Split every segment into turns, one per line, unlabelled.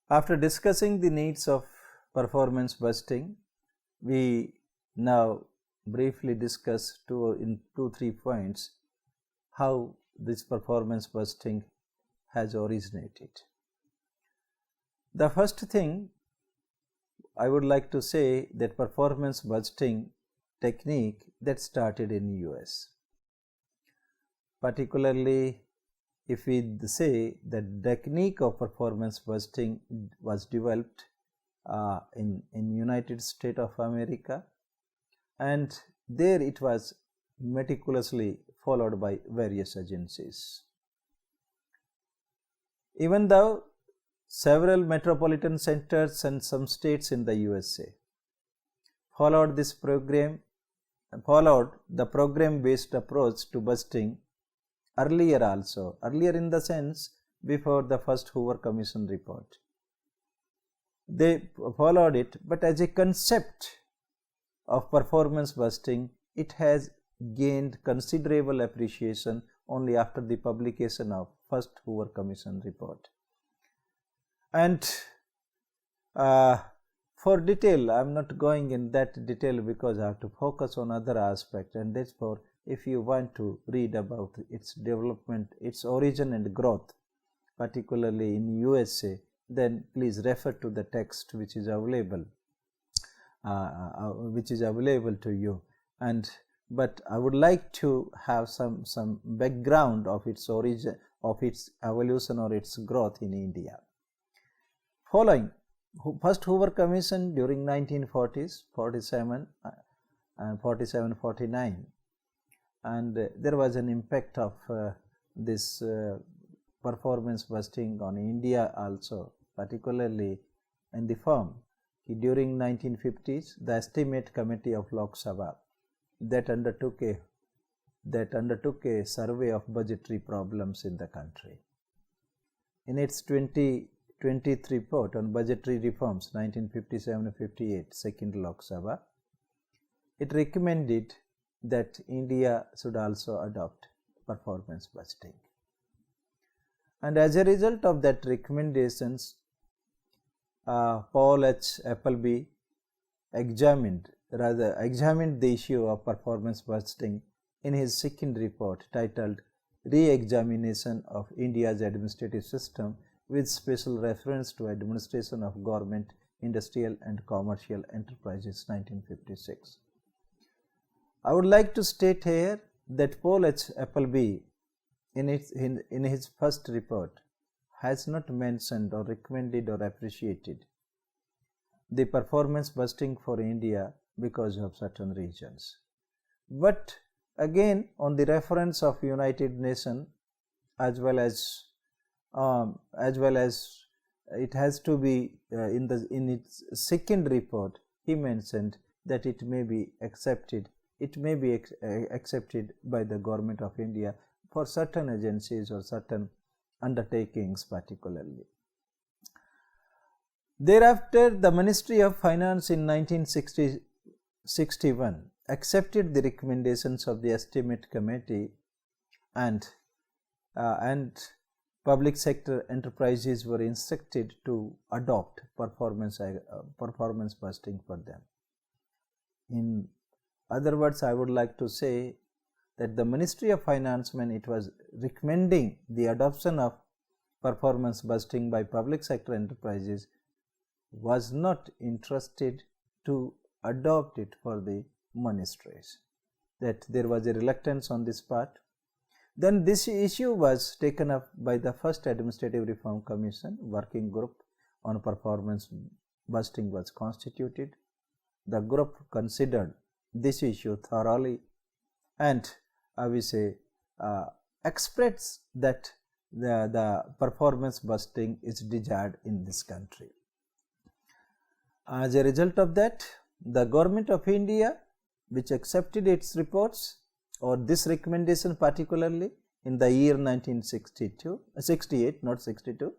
After discussing the needs of performance busting, we now briefly discuss in 2-3 points how this performance busting has originated. The first thing I would like to say that performance busting technique that started in US. Particularly if we say that technique of performance busting was developed in United States of America, and there it was meticulously followed by various agencies. Even though several metropolitan centers and some states in the USA followed the program based approach to busting earlier also, earlier in the sense before the first Hoover Commission report. They followed it, but as a concept of performance busting, it has gained considerable appreciation only after the publication of first Hoover Commission report. And for detail, I am not going in that detail because I have to focus on other aspects, and therefore if you want to read about its development, its origin and growth, particularly in USA, then please refer to the text which is available to you. But I would like to have some background of its origin, of its evolution or its growth in India. Following first Hoover Commission during 1940s, 47 and 47-49, and there was an impact of this performance busting on India also, particularly in the form during 1950s the Estimate Committee of Lok Sabha that undertook a survey of budgetary problems in the country. In its 20th report on budgetary reforms 1957-58 second Lok Sabha, it recommended that India should also adopt performance busting. And as a result of that recommendations, Paul H. Appleby examined the issue of performance busting in his second report titled Re-examination of India's Administrative System with Special Reference to Administration of Government, Industrial and Commercial Enterprises 1956. I would like to state here that Paul H. Appleby in his first report has not mentioned or recommended or appreciated the performance busting for India because of certain reasons. But again, on the reference of United Nations, as well as it has to be in its second report, he mentioned that it may be accepted by the government of India for certain agencies or certain undertakings particularly. Thereafter, the Ministry of Finance in 1961 accepted the recommendations of the Estimate Committee, and public sector enterprises were instructed to adopt performance busting for them. In other words, I would like to say that the Ministry of Finance, when it was recommending the adoption of performance busting by public sector enterprises, was not interested to adopt it for the ministries, that there was a reluctance on this part. Then this issue was taken up by the first Administrative Reform Commission. Working group on performance busting was constituted. The group considered this issue thoroughly, and expressed that the performance busting is desired in this country. As a result of that, the government of India, which accepted its reports or this recommendation particularly in the year 1968, not 62,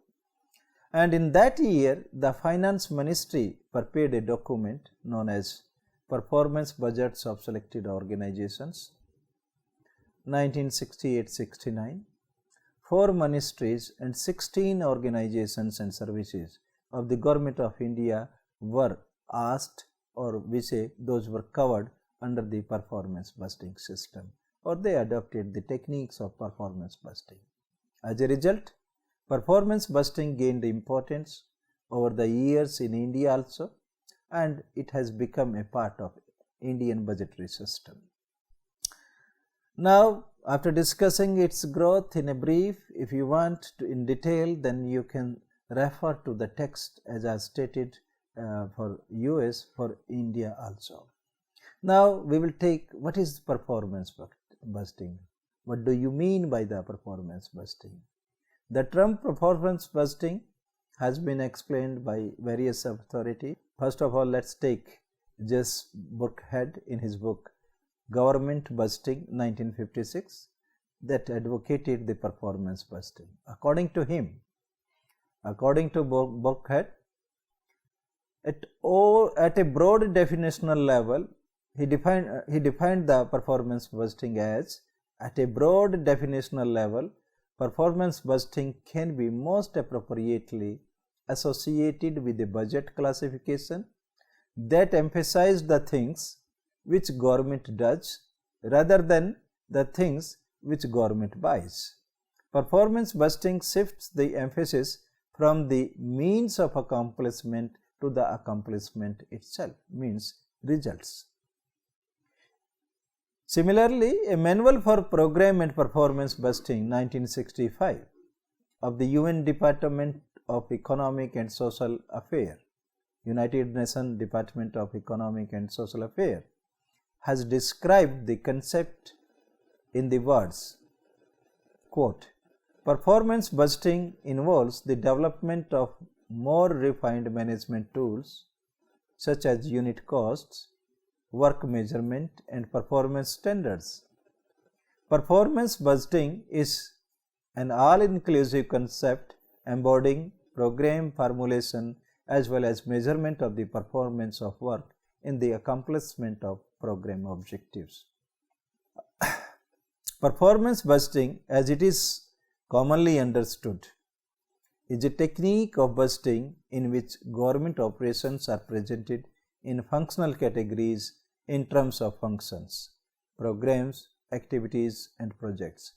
and in that year the Finance Ministry prepared a document known as Performance Budgets of Selected Organizations 1968-69. 4 ministries and 16 organizations and services of the Government of India were asked, or we say those were covered under the performance busting system, or they adopted the techniques of performance busting. As a result, performance busting gained importance over the years in India also, and it has become a part of Indian budgetary system. Now, after discussing its growth in a brief, if you want to in detail, then you can refer to the text as I stated for US, for India also. Now, we will take what is performance busting. What do you mean by the performance busting? The term performance busting has been explained by various authorities. First of all, let's take Jess Burkhead in his book Government Busting 1956 that advocated the performance busting. According to him, according to Burkhead, at a broad definitional level, he defined the performance busting as, at a broad definitional level, performance busting can be most appropriately associated with a budget classification that emphasizes the things which government does rather than the things which government buys. Performance busting shifts the emphasis from the means of accomplishment to the accomplishment itself, means results. Similarly, a manual for program and performance busting 1965 of the UN Department of Economic and Social Affairs, United Nations Department of Economic and Social Affairs, has described the concept in the words, quote, performance busting involves the development of more refined management tools such as unit costs, work measurement and performance standards. Performance busting is an all-inclusive concept embodying program formulation as well as measurement of the performance of work in the accomplishment of program objectives. Performance busting, as it is commonly understood, is a technique of busting in which government operations are presented in functional categories in terms of functions, programs, activities and projects.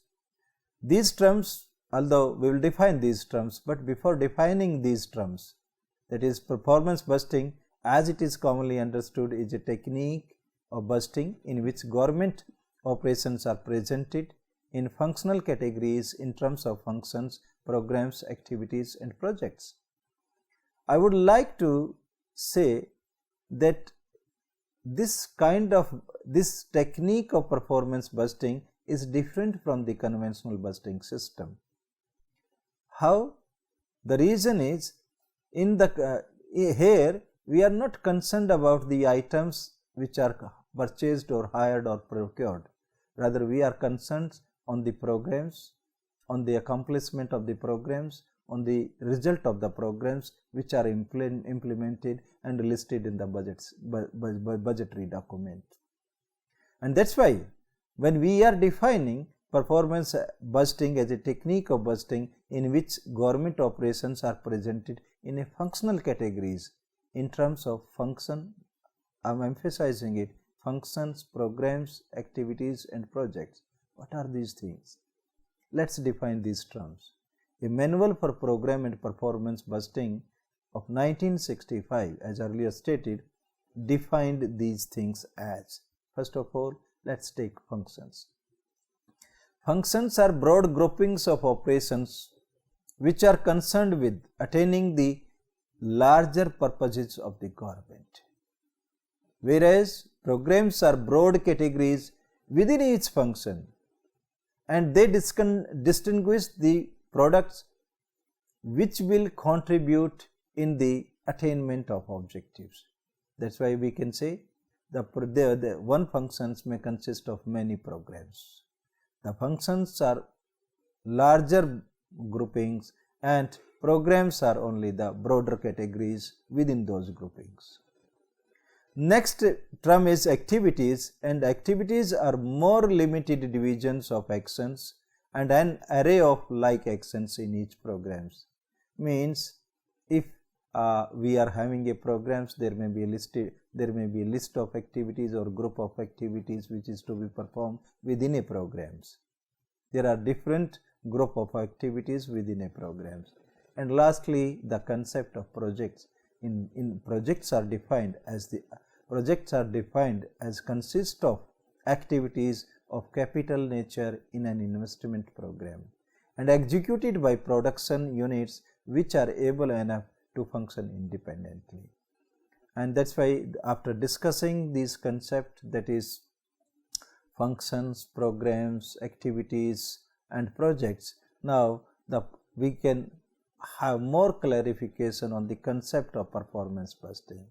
These terms, although we will define these terms, but before defining these terms, that is, performance busting as it is commonly understood is a technique of busting in which government operations are presented in functional categories in terms of functions, programs, activities and projects. I would like to say that this technique of performance busting is different from the conventional busting system. How? The reason is, here we are not concerned about the items which are purchased or hired or procured. Rather, we are concerned on the programs, on the accomplishment of the programs, on the result of the programs which are implemented and listed in the budgetary document. And that's why when we are defining performance busting as a technique of busting in which government operations are presented in a functional categories in terms of function, I am emphasizing it, functions, programs, activities and projects. What are these things? Let's define these terms. A manual for program and performance busting of 1965, as earlier stated, defined these things as, first of all, let's take functions. Functions are broad groupings of operations which are concerned with attaining the larger purposes of the government, whereas programs are broad categories within each function and they distinguish the products which will contribute in the attainment of objectives. That's why we can say the one functions may consist of many programs. The functions are larger groupings and programs are only the broader categories within those groupings. Next term is activities, and activities are more limited divisions of actions and an array of like actions in each programs. Means if we are having a programs, there may be a list of activities or group of activities which is to be performed within a programs. There are different group of activities within a programs. And lastly, the concept of projects. In projects are defined as consist of activities of capital nature in an investment program and executed by production units which are able enough to function independently. And that's why after discussing these concepts, that is functions, programs, activities and projects, now we can have more clarification on the concept of performance busting.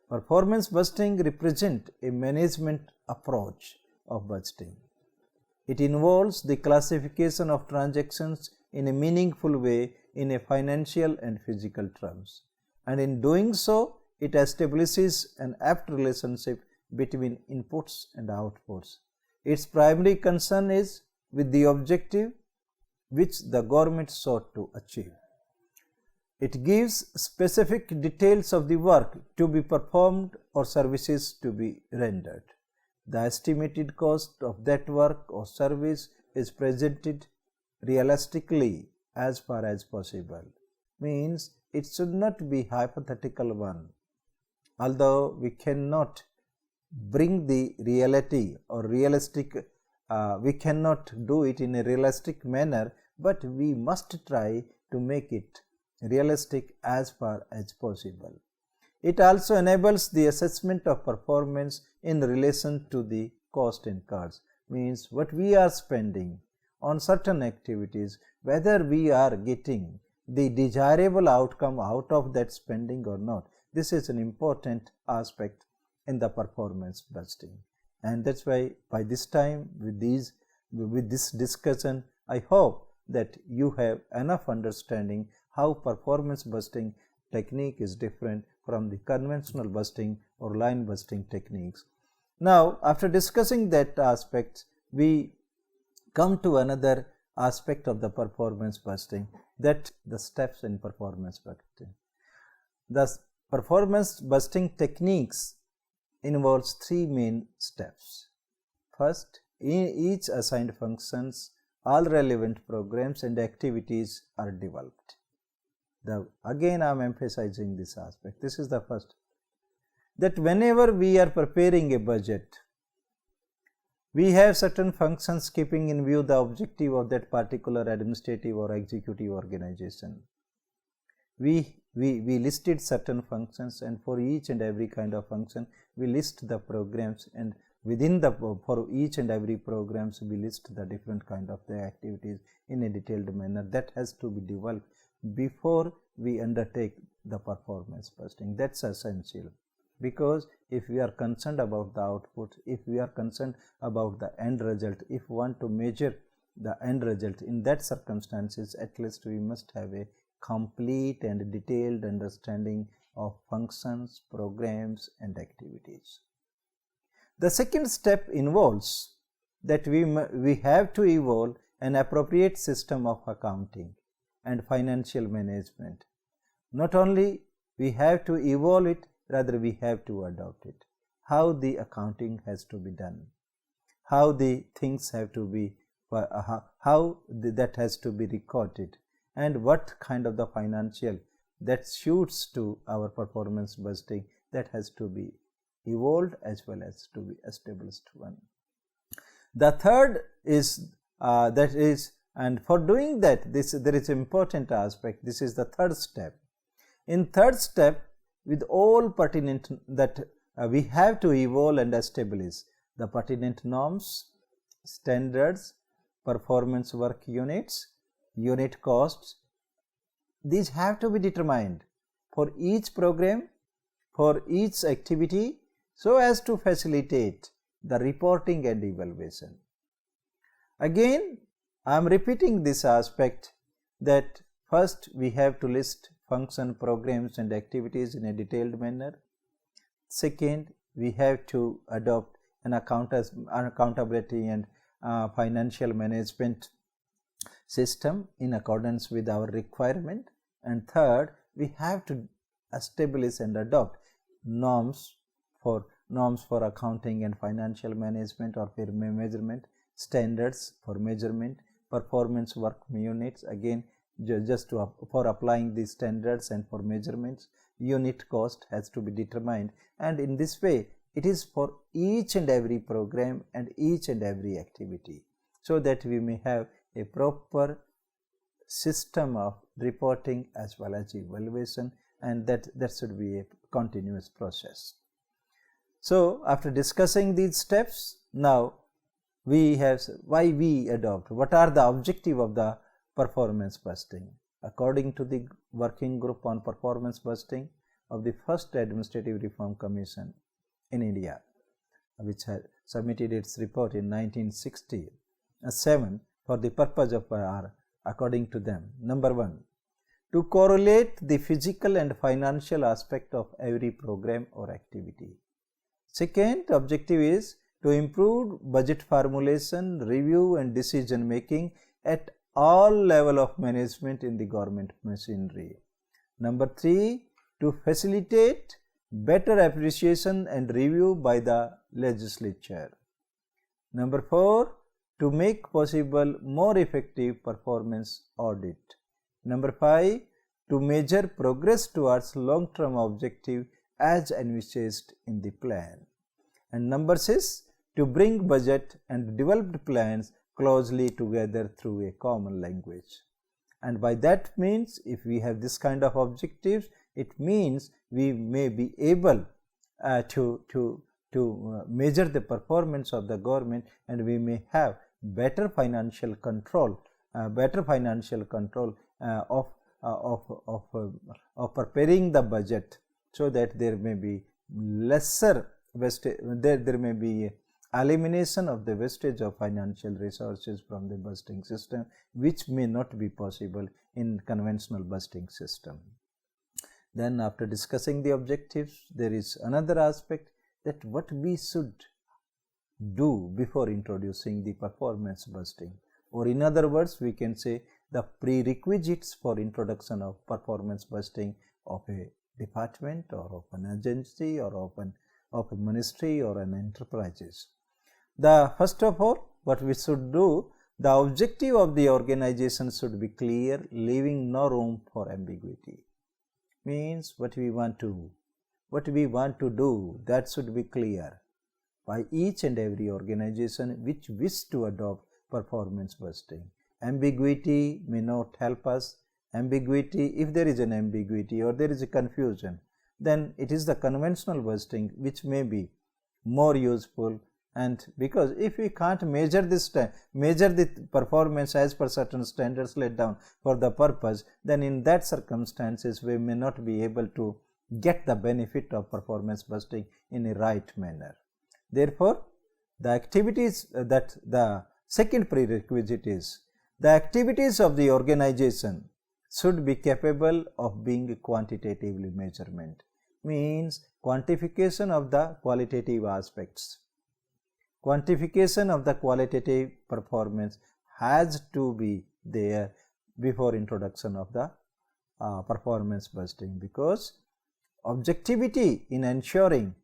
Performance busting represents a management approach of budgeting. It involves the classification of transactions in a meaningful way in a financial and physical terms, and in doing so it establishes an apt relationship between inputs and outputs. Its primary concern is with the objective which the government sought to achieve. It gives specific details of the work to be performed or services to be rendered. The estimated cost of that work or service is presented realistically as far as possible. Means it should not be hypothetical one. Although we cannot bring the reality or realistic, we cannot do it in a realistic manner, but we must try to make it realistic as far as possible. It also enables the assessment of performance in relation to the cost incurred. Means what we are spending on certain activities, whether we are getting the desirable outcome out of that spending or not. This is an important aspect in the performance budgeting. And that's why by this time with this discussion, I hope that you have enough understanding how performance busting technique is different from the conventional busting or line busting techniques. Now, after discussing that aspect, we come to another aspect of the performance busting, that the steps in performance busting. The performance busting techniques involves three main steps. First, in each assigned functions, all relevant programs and activities are developed. Again I am emphasizing this aspect. This is the first, that whenever we are preparing a budget, we have certain functions keeping in view the objective of that particular administrative or executive organization. We listed certain functions, and for each and every kind of function we list the programs, and for each and every programs we list the different kind of the activities in a detailed manner. That has to be developed before we undertake the performance busting. That's essential, because if we are concerned about the output, if we are concerned about the end result, if we want to measure the end result, in that circumstances at least we must have a complete and detailed understanding of functions, programs and activities. The second step involves that we have to evolve an appropriate system of accounting and financial management. Not only we have to evolve it, rather we have to adopt it. How the accounting has to be done, how the things have to be, that has to be recorded, and what kind of the financial that suits to our performance budgeting, that has to be evolved as well as to be established one. The third is and for doing that, there is an important aspect. This is the third step. In third step, with all pertinent that we have to evolve and establish the pertinent norms, standards, performance work units, unit costs. These have to be determined for each program, for each activity, so as to facilitate the reporting and evaluation. Again, I am repeating this aspect, that first we have to list function, programs and activities in a detailed manner. Second, we have to adopt an accountability and financial management system in accordance with our requirement. And third, we have to establish and adopt norms for accounting and financial management or for measurement, standards for measurement, performance work units. Again, for applying these standards and for measurements, unit cost has to be determined, and in this way it is for each and every program and each and every activity, so that we may have a proper system of reporting as well as evaluation, and that should be a continuous process. So, after discussing these steps, now we have why we adopt, what are the objective of the performance busting. According to the working group on performance busting of the first Administrative Reform Commission in India, which had submitted its report in 1967 for the purpose of according to them, number 1, to correlate the physical and financial aspect of every program or activity. Second objective is to improve budget formulation, review and decision making at all level of management in the government machinery. Number 3, to facilitate better appreciation and review by the legislature. Number 4, to make possible more effective performance audit. Number 5, to measure progress towards long-term objective as envisaged in the plan. And number 6, to bring budget and developed plans closely together through a common language. And by that means, if we have this kind of objectives, it means we may be able to measure the performance of the government, and we may have better financial control, of preparing the budget, so that there may be lesser wastage, there may be elimination of the wastage of financial resources from the busting system, which may not be possible in conventional busting system. Then, after discussing the objectives, there is another aspect, that what we should do before introducing the performance busting, or in other words, we can say the prerequisites for introduction of performance busting of a department or of an agency or of a ministry or an enterprises. The first of all, what we should do, the objective of the organization should be clear, leaving no room for ambiguity. Means what we want to do, that should be clear by each and every organization which wish to adopt performance busting. Ambiguity may not help us. If there is an ambiguity or there is a confusion, then it is the conventional busting which may be more useful. And because if we can't measure the performance as per certain standards laid down for the purpose, then in that circumstances we may not be able to get the benefit of performance busting in a right manner. Therefore, the activities that the second prerequisite is, the activities of the organization should be capable of being quantitatively measurement. Means quantification of the qualitative aspects. Quantification of the qualitative performance has to be there before introduction of the performance busting, because objectivity in ensuring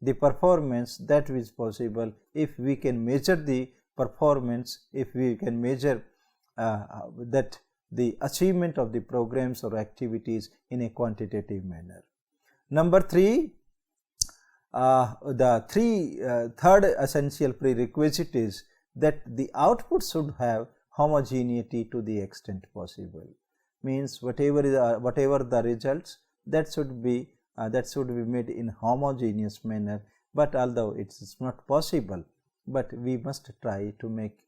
the performance, that is possible if we can measure the performance, if we can measure that the achievement of the programs or activities in a quantitative manner. Number 3, the third essential prerequisite is that the output should have homogeneity to the extent possible. Means whatever the results, that should be made in homogeneous manner. But although it is not possible, but we must try to make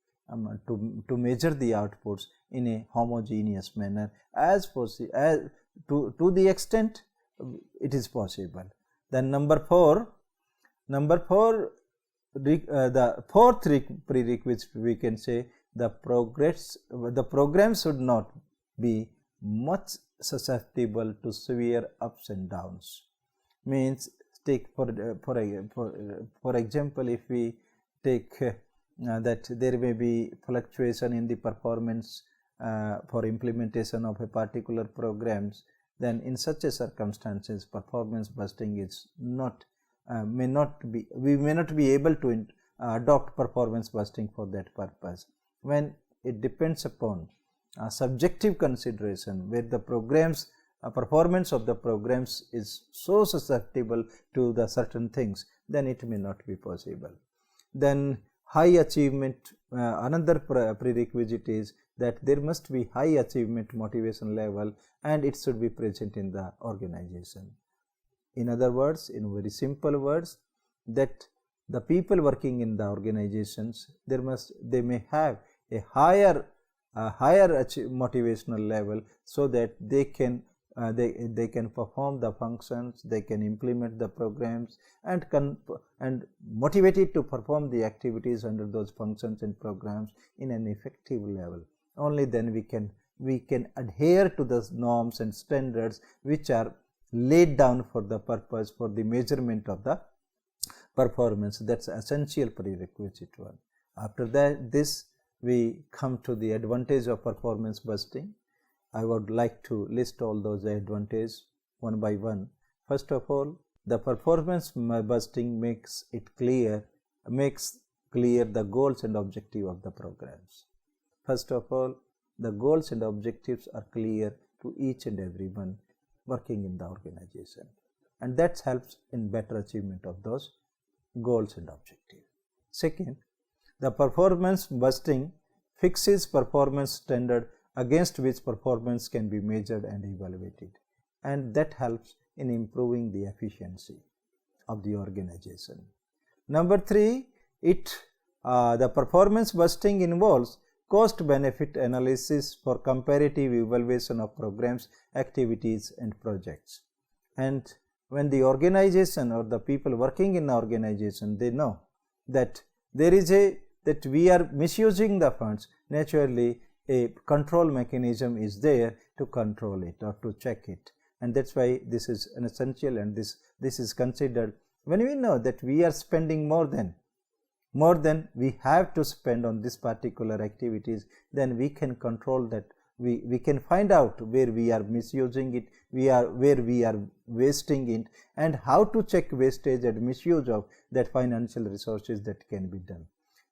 to measure the outputs in a homogeneous manner as to the extent it is possible. Then number 4, the fourth prerequisite, we can say the program should not be much susceptible to severe ups and downs. Means take for example, if we take that there may be fluctuation in the performance for implementation of a particular programs then in such a circumstances performance busting is not we may not be able to adopt performance busting for that purpose, when it depends upon subjective consideration where the programs performance of the programs is so susceptible to the certain things, then it may not be possible. Then high achievement, another prerequisite is that there must be high achievement motivation level and it should be present in the organization. In other words, in very simple words, that the people working in the organizations, they may have a higher motivational level, so that they can perform the functions, they can implement the programs and motivated to perform the activities under those functions and programs in an effective level. Only then we can adhere to the norms and standards which are laid down for the purpose for the measurement of the performance. That's essential prerequisite one. After that, we come to the advantage of performance busting. I would like to list all those advantages one by one. First of all, the performance busting makes clear the goals and objectives of the programs. First of all, the goals and objectives are clear to each and everyone working in the organization, and that helps in better achievement of those goals and objectives. Second, the performance busting fixes performance standard against which performance can be measured and evaluated, and that helps in improving the efficiency of the organization. Number 3, the performance busting involves cost benefit analysis for comparative evaluation of programs, activities and projects. And when the organization or the people working in the organization, they know that that we are misusing the funds, naturally a control mechanism is there to control it or to check it, and that's why this is an essential, and this is considered when we know that we are spending more than we have to spend on this particular activities, then we can control that. We can find out where we are misusing it, where we are wasting it, and how to check wastage and misuse of that financial resources that can be done.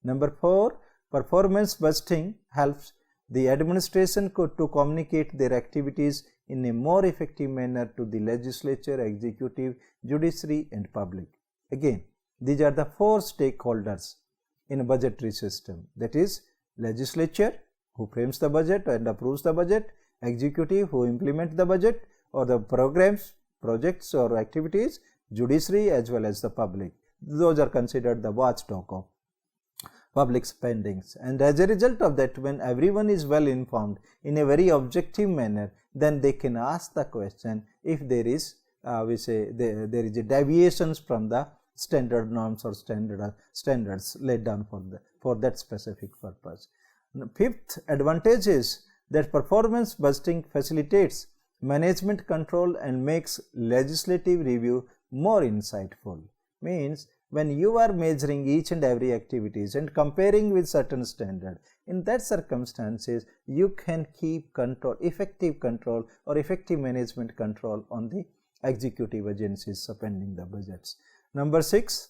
Number 4, performance busting helps the administration to communicate their activities in a more effective manner to the legislature, executive, judiciary and public. Again, these are the 4 stakeholders in a budgetary system, that is legislature who frames the budget and approves the budget, executive who implement the budget or the programs, projects or activities, judiciary as well as the public. Those are considered the watchdog of public spendings, and as a result of that, when everyone is well informed in a very objective manner, then they can ask the question if there is there is a deviations from the standard norms or standards laid down for that specific purpose. 5th advantage is that performance busting facilitates management control and makes legislative review more insightful. Means when you are measuring each and every activities and comparing with certain standard, in that circumstances you can keep control, effective control or effective management control on the executive agencies spending the budgets. Number 6,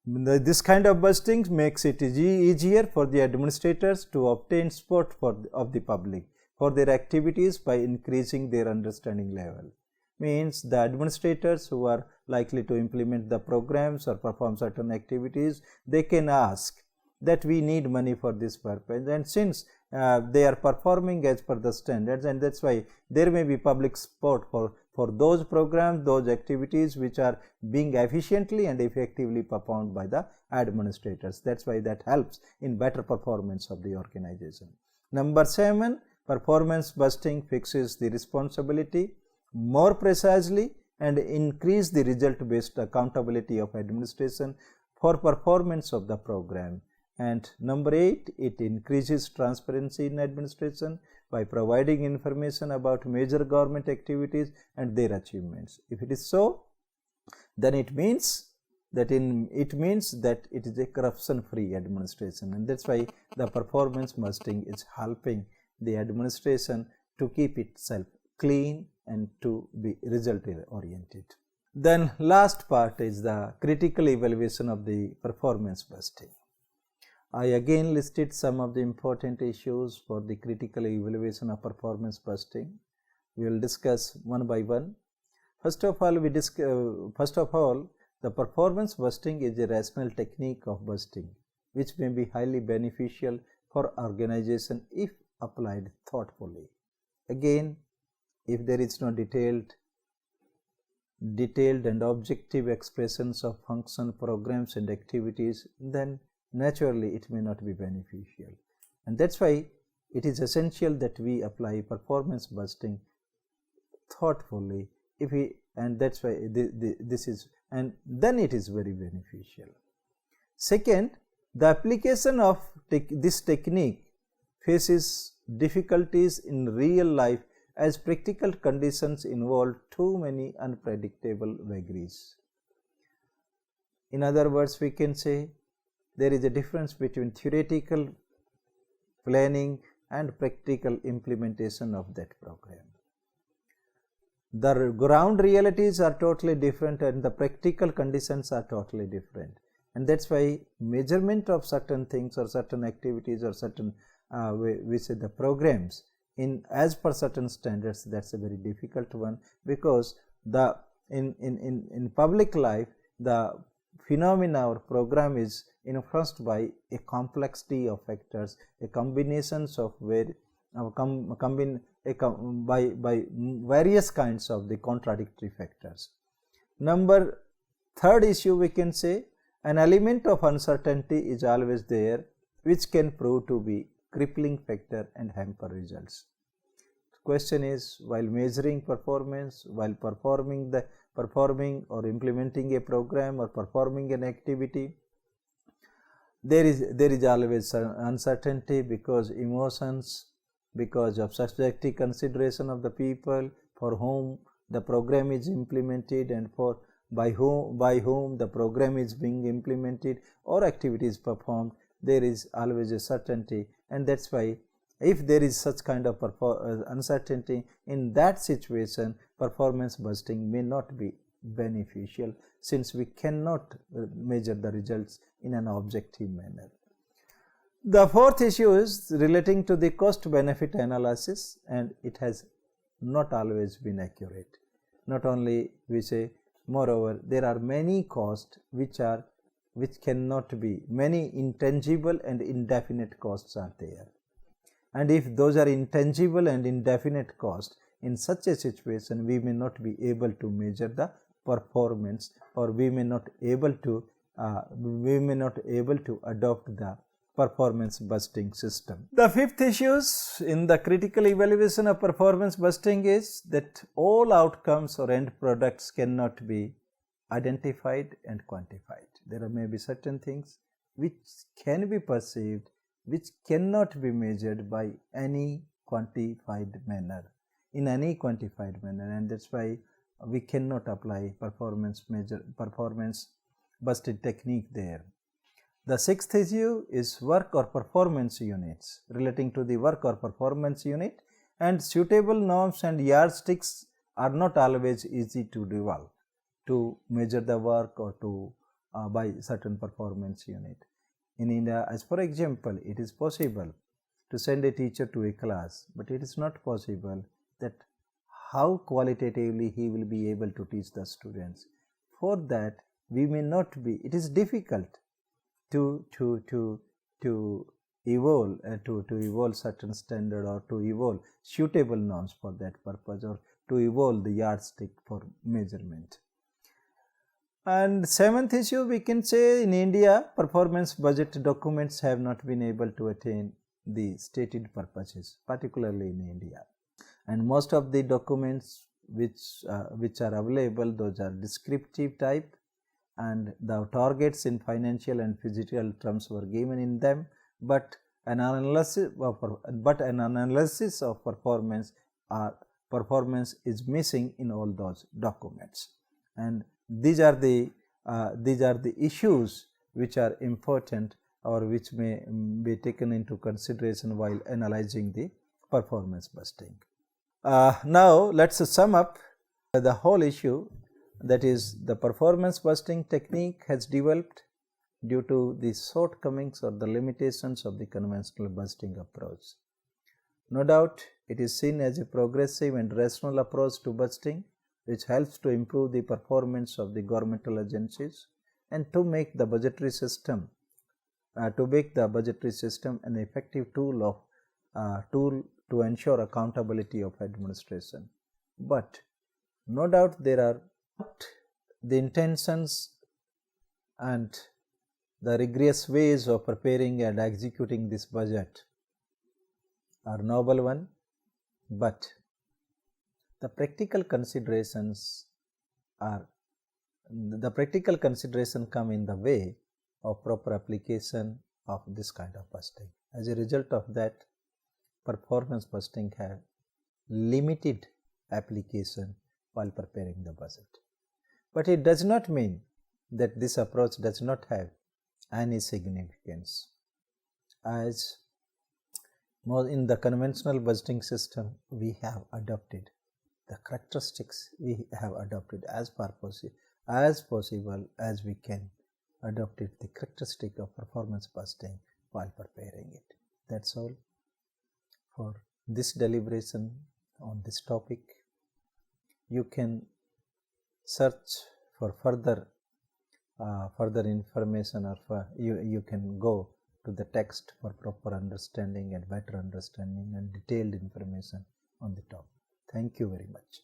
this kind of busting makes it easier for the administrators to obtain support of the public for their activities by increasing their understanding level. Means the administrators who are likely to implement the programs or perform certain activities, they can ask that we need money for this purpose, and since they are performing as per the standards, and that's why there may be public support for those programs, those activities which are being efficiently and effectively performed by the administrators. That's why that helps in better performance of the organization. Number 7, performance busting fixes the responsibility more precisely and increase the result based accountability of administration for performance of the program. And number 8, it increases transparency in administration by providing information about major government activities and their achievements. If it is so, then it means that it is a corruption free administration, and that's why the performance busting is helping the administration to keep itself clean and to be result oriented. Then last part is the critical evaluation of the performance busting. I again listed some of the important issues for the critical evaluation of performance busting. We will discuss one by one. First of all, the performance busting is a rational technique of busting which may be highly beneficial for organization if applied thoughtfully. Again, if there is no detailed and objective expressions of function, programs and activities, then naturally it may not be beneficial. And that's why it is essential that we apply performance busting thoughtfully, and that's why this is, and then it is very beneficial. Second, the application of this technique faces difficulties in real life as practical conditions involve too many unpredictable vagaries. In other words, we can say there is a difference between theoretical planning and practical implementation of that program. The ground realities are totally different and the practical conditions are totally different, and that's why measurement of certain things or certain activities or certain we say the programs in as per certain standards, that's a very difficult one, because the in public life the phenomena or program is influenced by a complexity of factors, a combinations of by various kinds of the contradictory factors. Third issue, we can say an element of uncertainty is always there which can prove to be crippling factor and hamper results. The question is, while measuring performance, while performing or implementing a program or performing an activity, there is always uncertainty because emotions, because of subjective consideration of the people for whom the program is implemented and by whom the program is being implemented or activity is performed, there is always a certainty, and that's why if there is such kind of uncertainty, in that situation performance busting may not be beneficial, since we cannot measure the results in an objective manner. The fourth issue is relating to the cost benefit analysis, and it has not always been accurate. Not only we say, moreover, there are many costs which cannot be, many intangible and indefinite costs are there, and if those are intangible and indefinite costs, in such a situation we may not be able to measure the performance, or we may not able to adopt the performance busting system. The fifth issues in the critical evaluation of performance busting is that all outcomes or end products cannot be identified and quantified. There may be certain things which can be perceived, which cannot be measured by any quantified manner, and that's why we cannot apply performance busted technique there. The sixth issue is work or performance units. Relating to the work or performance unit, and suitable norms and yardsticks are not always easy to develop to measure the work or to by certain performance unit. In India, as for example, it is possible to send a teacher to a class, but it is not possible that how qualitatively he will be able to teach the students. For that, we may not be, it is difficult to evolve certain standard or to evolve suitable norms for that purpose, or to evolve the yardstick for measurement. And seventh issue, we can say in India, performance budget documents have not been able to attain the stated purposes, particularly in India. And most of the documents which are available, those are descriptive type, and the targets in financial and physical terms were given in them, but an analysis of performance is missing in all those documents. And these are the issues which are important, or which may be taken into consideration while analyzing the performance busting. Now let's sum up the whole issue. That is, the performance busting technique has developed due to the shortcomings or the limitations of the conventional busting approach. No doubt, it is seen as a progressive and rational approach to busting, which helps to improve the performance of the governmental agencies and to make the budgetary system an effective tool to ensure accountability of administration. But no doubt there are the intentions and the rigorous ways of preparing and executing this budget are noble one, but the practical considerations come in the way of proper application of this kind of busting. As a result of that, performance busting have limited application while preparing the budget. But it does not mean that this approach does not have any significance, as in the conventional budgeting system we have adopted the characteristics, we have adopted as possible as we can adopted the characteristic of performance busting while preparing it. That's all for this deliberation on this topic. You can search for further information, or you can go to the text for proper understanding and better understanding and detailed information on the topic. Thank you very much.